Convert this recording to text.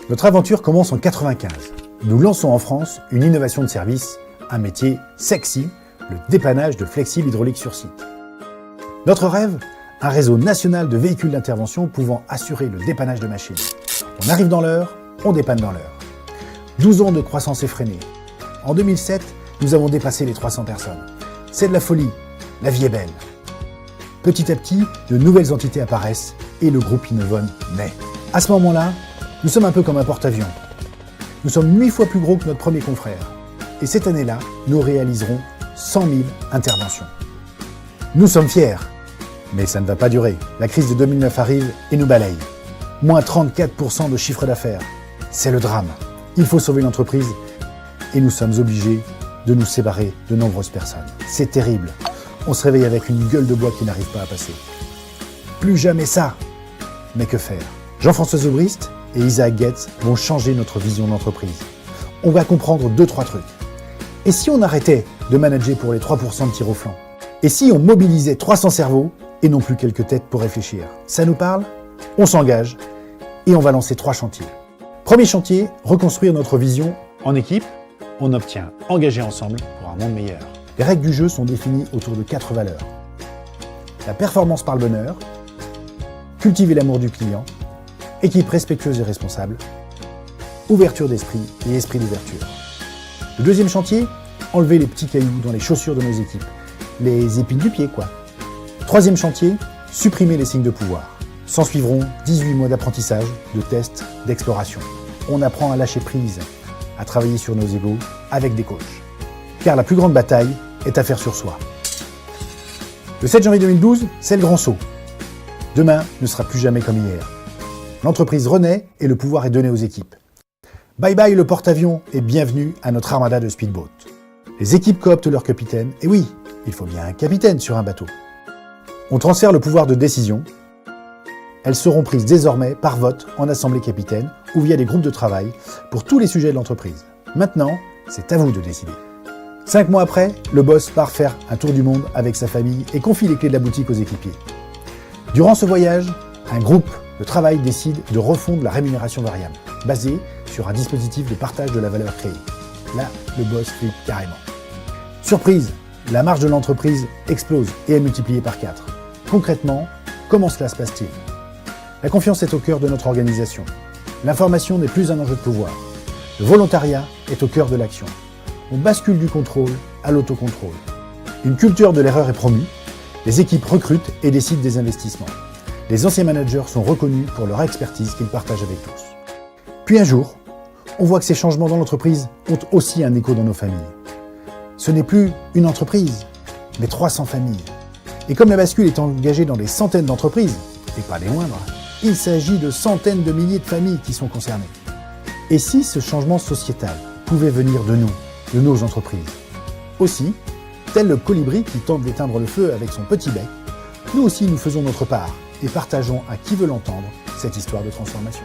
Notre aventure commence en 1995. Nous lançons en France une innovation de service, un métier sexy, le dépannage de flexibles hydrauliques sur site. Notre rêve, un réseau national de véhicules d'intervention pouvant assurer le dépannage de machines. On arrive dans l'heure, on dépanne dans l'heure. 12 ans de croissance effrénée. En 2007, nous avons dépassé les 300 personnes. C'est de la folie, la vie est belle. Petit à petit, de nouvelles entités apparaissent et le groupe Innovon naît. À ce moment-là, nous sommes un peu comme un porte-avions. Nous sommes 8 fois plus gros que notre premier confrère. Et cette année-là, nous réaliserons 100 000 interventions. Nous sommes fiers, mais ça ne va pas durer. La crise de 2009 arrive et nous balaye. Moins 34% de chiffre d'affaires. C'est le drame. Il faut sauver l'entreprise et nous sommes obligés de nous séparer de nombreuses personnes. C'est terrible. On se réveille avec une gueule de bois qui n'arrive pas à passer. Plus jamais ça. Mais que faire? Jean-François Zobrist et Isaac Getz vont changer notre vision d'entreprise. On va comprendre 2-3 trucs. Et si on arrêtait de manager pour les 3% de tir au flanc? Et si on mobilisait 300 cerveaux et non plus quelques têtes pour réfléchir? Ça nous parle? On s'engage et on va lancer 3 chantiers. Premier chantier, reconstruire notre vision en équipe. On obtient engager ensemble pour un monde meilleur. Les règles du jeu sont définies autour de 4 valeurs. La performance par le bonheur, cultiver l'amour du client, équipe respectueuse et responsable, ouverture d'esprit et esprit d'ouverture. Le deuxième chantier, enlever les petits cailloux dans les chaussures de nos équipes. Les épines du pied, quoi. Troisième chantier, supprimer les signes de pouvoir. S'en suivront 18 mois d'apprentissage, de tests, d'exploration. On apprend à lâcher prise, à travailler sur nos égos avec des coachs. Car la plus grande bataille est à faire sur soi. Le 7 janvier 2012, c'est le grand saut. Demain ne sera plus jamais comme hier. L'entreprise renaît et le pouvoir est donné aux équipes. Bye bye le porte-avions et bienvenue à notre armada de speedboat. Les équipes cooptent leur capitaine, et oui, il faut bien un capitaine sur un bateau. On transfère le pouvoir de décision. Elles seront prises désormais par vote en assemblée capitaine ou via des groupes de travail pour tous les sujets de l'entreprise. Maintenant, c'est à vous de décider. 5 mois après, le boss part faire un tour du monde avec sa famille et confie les clés de la boutique aux équipiers. Durant ce voyage, un groupe de travail décide de refondre la rémunération variable, basée sur un dispositif de partage de la valeur créée. Là, le boss flippe carrément. Surprise, la marge de l'entreprise explose et est multipliée par 4. Concrètement, comment cela se passe-t-il? La confiance est au cœur de notre organisation. L'information n'est plus un enjeu de pouvoir. Le volontariat est au cœur de l'action. On bascule du contrôle à l'autocontrôle. Une culture de l'erreur est promue. Les équipes recrutent et décident des investissements. Les anciens managers sont reconnus pour leur expertise qu'ils partagent avec tous. Puis un jour, on voit que ces changements dans l'entreprise ont aussi un écho dans nos familles. Ce n'est plus une entreprise, mais 300 familles. Et comme la bascule est engagée dans des centaines d'entreprises, et pas les moindres, il s'agit de centaines de milliers de familles qui sont concernées. Et si ce changement sociétal pouvait venir de nous, de nos entreprises? Aussi, tel le colibri qui tente d'éteindre le feu avec son petit bec, nous aussi nous faisons notre part et partageons à qui veut l'entendre cette histoire de transformation.